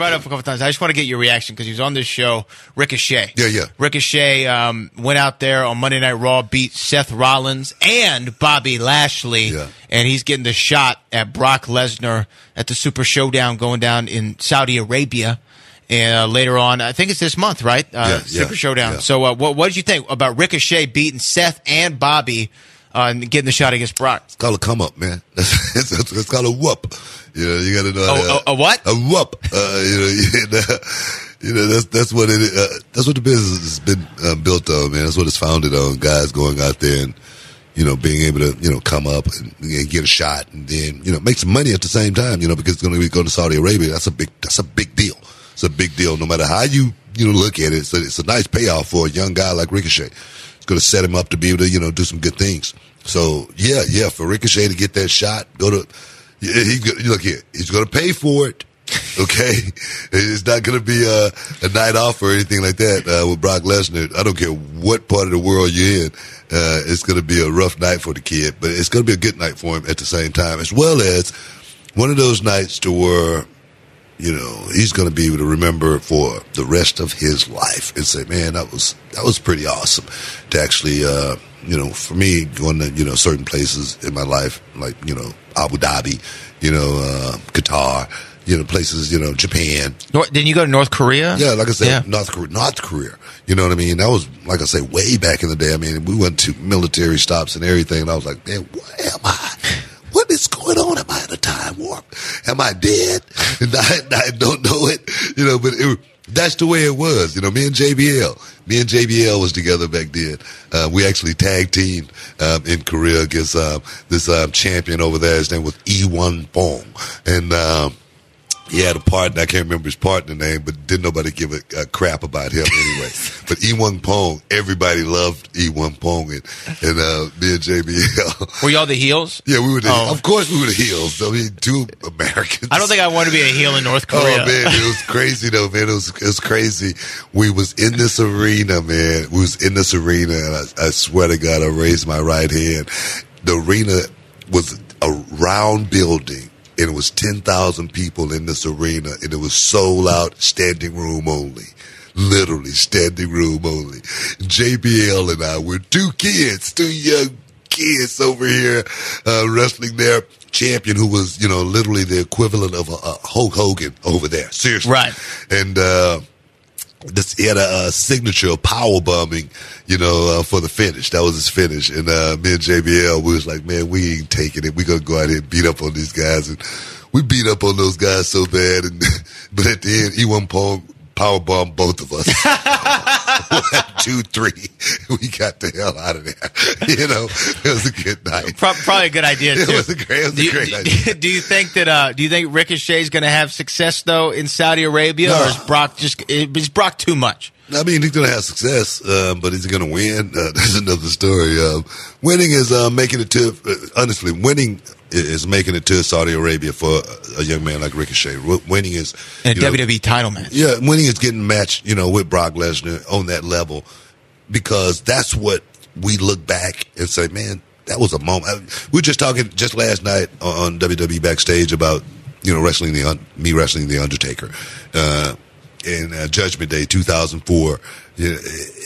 brought it up a couple times. I just want to get your reaction because he was on this show, Riccochet. Yeah. Ricochet went out there on Monday Night Raw, beat Seth Rollins and Bobby Lashley, and he's getting the shot at Brock Lesnar at the Super Showdown going down in Saudi Arabia. And later on, I think it's this month, right? Super Showdown. Yeah. So what did you think about Ricochet beating Seth and Bobby and getting the shot against Brock? It's called a come up, man. It's called a whoop. You got to know a what? A whoop. That's what it is. That's what the business has been built on, man. That's what it's founded on. Guys going out there and being able to come up and get a shot and then make some money at the same time. Because it's going to be going to Saudi Arabia. That's a big deal. It's a big deal, no matter how you look at it. It's a nice payoff for a young guy like Ricochet. It's going to set him up to be able to do some good things. So for Ricochet to get that shot, look here, he's going to pay for it. Okay, it's not going to be a night off or anything like that with Brock Lesnar. I don't care what part of the world you're in. It's going to be a rough night for the kid, but it's going to be a good night for him at the same time, as well as one of those nights to where he's going to be able to remember for the rest of his life and say, man, that was pretty awesome to actually, for me going to, certain places in my life, like, Abu Dhabi, Qatar, places, Japan. Didn't you go to North Korea? Yeah, like I said, North Korea. You know what I mean? That was, like I say, way back in the day. I mean, we went to military stops and everything, and I was like, man, where am I? What is going on? Am I in a time warp? Am I dead? And I don't know it, but that's the way it was. Me and JBL was together back then. We actually tag teamed in Korea against this champion over there. His name was E1 Pong. And he had a partner. I can't remember his partner name, but didn't nobody give a crap about him anyway. But E1 Pong, everybody loved E1 Pong, and me and JBL. Were y'all the heels? Yeah, we were of course we were the heels. I mean, two Americans. I don't think I want to be a heel in North Korea. Oh, man, it was crazy, though, man. It was crazy. We was in this arena, man. And I swear to God, I raised my right hand. The arena was a round building. And it was 10,000 people in this arena, and it was sold out, standing room only. Literally, standing room only. JBL and I were two young kids over here wrestling their champion, who was, literally the equivalent of a Hulk Hogan over there. Seriously. Right. And he had a signature of power bombing, for the finish. That was his finish. And me and JBL, we was like, man, we ain't taking it. We gonna go out here and beat up on these guys. And we beat up on those guys so bad. And but at the end, E1 power bomb both of us. 1, 2, 3. We got the hell out of there. It was a good night. Probably a good idea too. It was a great idea. Do you think Ricochet is going to have success though in Saudi Arabia, or is Brock too much? I mean, he's going to have success, but is he going to win? That's another story. Winning is making it to. Honestly, winning is making it to Saudi Arabia for a young man like Ricochet. Winning is a WWE title match. Yeah, winning is getting matched, with Brock Lesnar on that level, because that's what we look back and say, man, that was a moment. We were just talking just last night on WWE Backstage about wrestling the Undertaker. In Judgment Day 2004,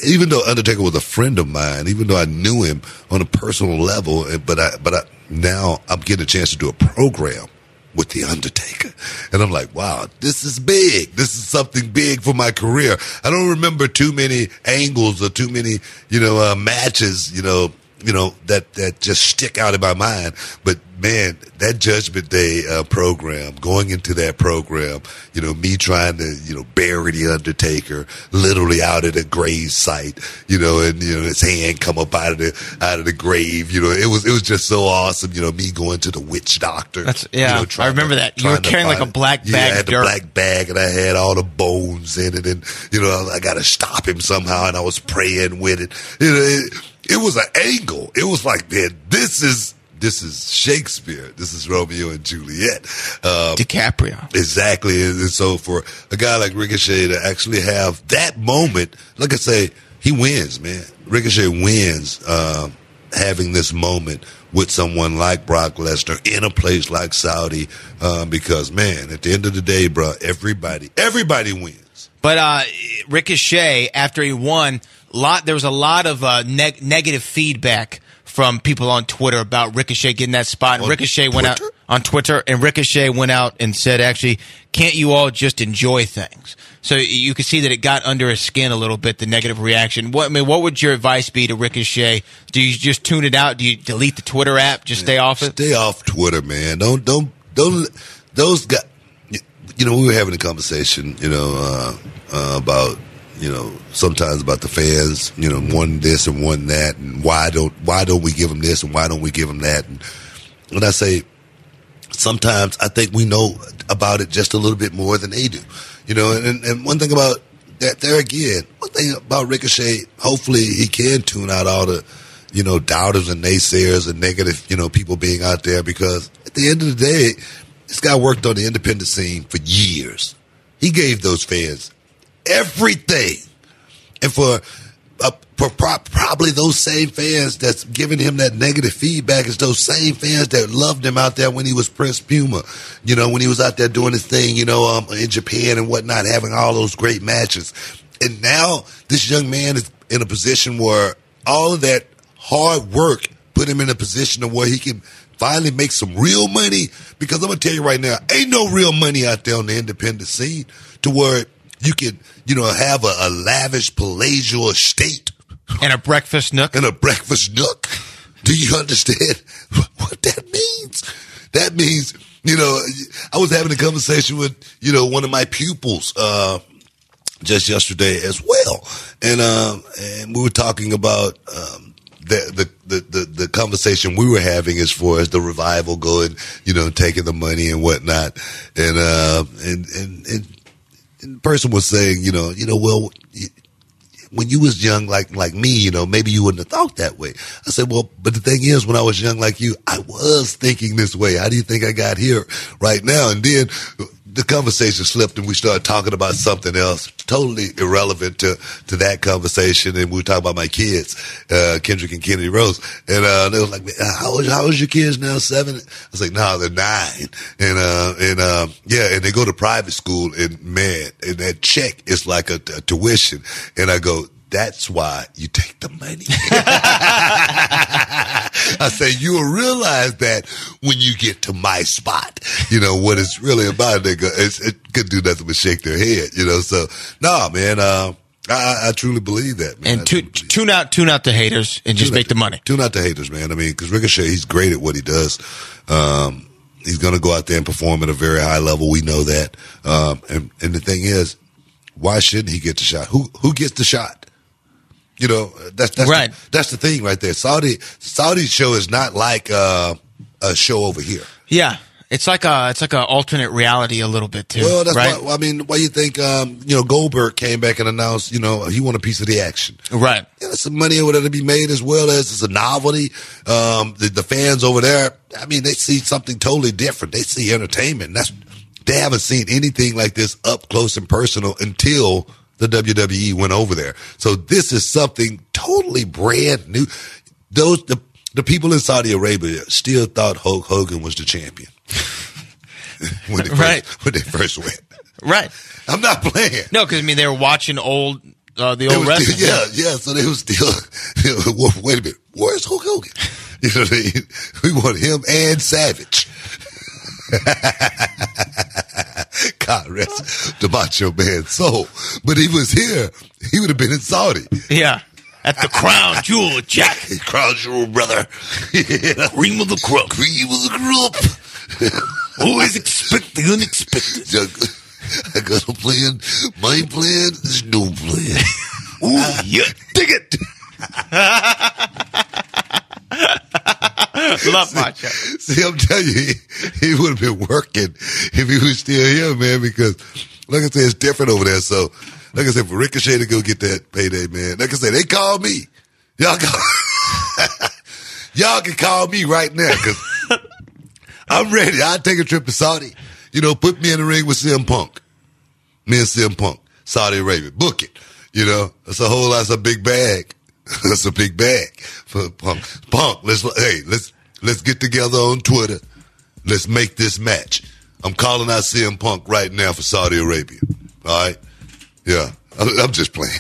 even though Undertaker was a friend of mine, even though I knew him on a personal level, but now I'm getting a chance to do a program with the Undertaker, and I'm like, wow, this is big. This is something big for my career. I don't remember too many angles or too many, matches, that just stick out in my mind. But man, that Judgment Day program, going into that program, me trying to, bury the Undertaker literally out at a grave site, and his hand come up out of the grave. It was just so awesome. Me going to the witch doctor. I remember that. You were carrying like a black bag. Yeah, I had the black bag, and I had all the bones in it, and I got to stop him somehow, and I was praying with it. It was an angle. It was like, man, this is Shakespeare. This is Romeo and Juliet. DiCaprio. Exactly. And so for a guy like Ricochet to actually have that moment, like I say, he wins, man. Ricochet wins having this moment with someone like Brock Lesnar in a place like Saudi, because, man, at the end of the day, bro, everybody wins. But Ricochet, after he won, there was a lot of negative feedback from people on Twitter about Ricochet getting that spot. And Ricochet went out on Twitter, and Ricochet went out and said, actually, can't you all just enjoy things? So you could see that it got under his skin a little bit, the negative reaction. What would your advice be to Ricochet? Do you just tune it out? Do you delete the Twitter app? Just stay off it? Stay off Twitter, man. Don't those guys, you know, we were having a conversation, you know, about, you know, sometimes about the fans, you know, one this and one that, and why don't we give them this and why don't we give them that? And when I say sometimes, I think we know about it just a little bit more than they do, you know. And one thing about that, there again, one thing about Ricochet, hopefully he can tune out all the, you know, doubters and naysayers and negative, you know, people being out there, because at the end of the day, this guy worked on the independent scene for years. He gave those fans everything. And for probably those same fans that's giving him that negative feedback is those same fans that loved him out there when he was Prince Puma, you know, when he was out there doing his thing, you know, in Japan and whatnot, having all those great matches. And now this young man is in a position where all of that hard work put him in a position of where he can finally make some real money. Because I'm going to tell you right now, ain't no real money out there on the independent scene to where you can, you know, have a lavish palatial estate. And a breakfast nook. And a breakfast nook. Do you understand what that means? That means, you know, I was having a conversation with, you know, one of my pupils just yesterday as well. And we were talking about the conversation we were having as far as the revival going, you know, taking the money and whatnot. And the person was saying, you know, well, when you was young like me, you know, maybe you wouldn't have thought that way. I said, well, but the thing is, when I was young like you, I was thinking this way. How do you think I got here right now? And then the conversation slipped and we started talking about something else, totally irrelevant to that conversation. And we were talking about my kids, Kendrick and Kennedy Rose. And they was like, how old your kids now? 7? I was like, no, they're 9. And they go to private school, and man, and that check is like a tuition. And I go, that's why you take the money. I say, you will realize that when you get to my spot, you know, what it's really about. It could do nothing but shake their head, you know. So, no, man, I truly believe that, man. And tune out the haters and just make the money. Tune out the haters, man. I mean, because Ricochet, he's great at what he does. He's going to go out there and perform at a very high level. We know that. And the thing is, why shouldn't he get the shot? Who gets the shot? You know, that's right. That's the thing right there. Saudi show is not like a show over here. Yeah, it's like a alternate reality a little bit too. Well, that's right? why you think you know, Goldberg came back and announced, you know, he want a piece of the action. Right. Yeah, there's some money over there to be made, as well as it's a novelty. The fans over there, I mean, they see something totally different. They see entertainment. They haven't seen anything like this up close and personal until the WWE went over there. So this is something totally brand new. The people in Saudi Arabia still thought Hulk Hogan was the champion when they first went. Right. I'm not playing. No, because I mean they were watching the old wrestling. Yeah. So they was still. Wait a minute. Where's Hulk Hogan? You know what I mean? We want him and Savage. God rest the Macho Man's soul. But he was here, he would have been in Saudi. Yeah. At the Crown Jewel, Jack. Crown Jewel, brother. Cream of the crop. Cream of the crop. Always expect the unexpected. I got a plan. My plan is no plan. Ooh, yeah. Dig it. Love Macho. See, I'm telling you, he would have been working if he was still here, man, because, like I said, it's different over there. So, like I said, for Ricochet to go get that payday, man, like I said, they called me. Y'all can call me right now, because I'm ready. I'll take a trip to Saudi. You know, put me in the ring with CM Punk. Me and CM Punk. Saudi Arabia. Book it. You know, that's a whole lot of big bag. That's a big bag for Punk. Punk, let's get together on Twitter. Let's make this match. I'm calling out CM Punk right now for Saudi Arabia. All right? Yeah. I'm just playing.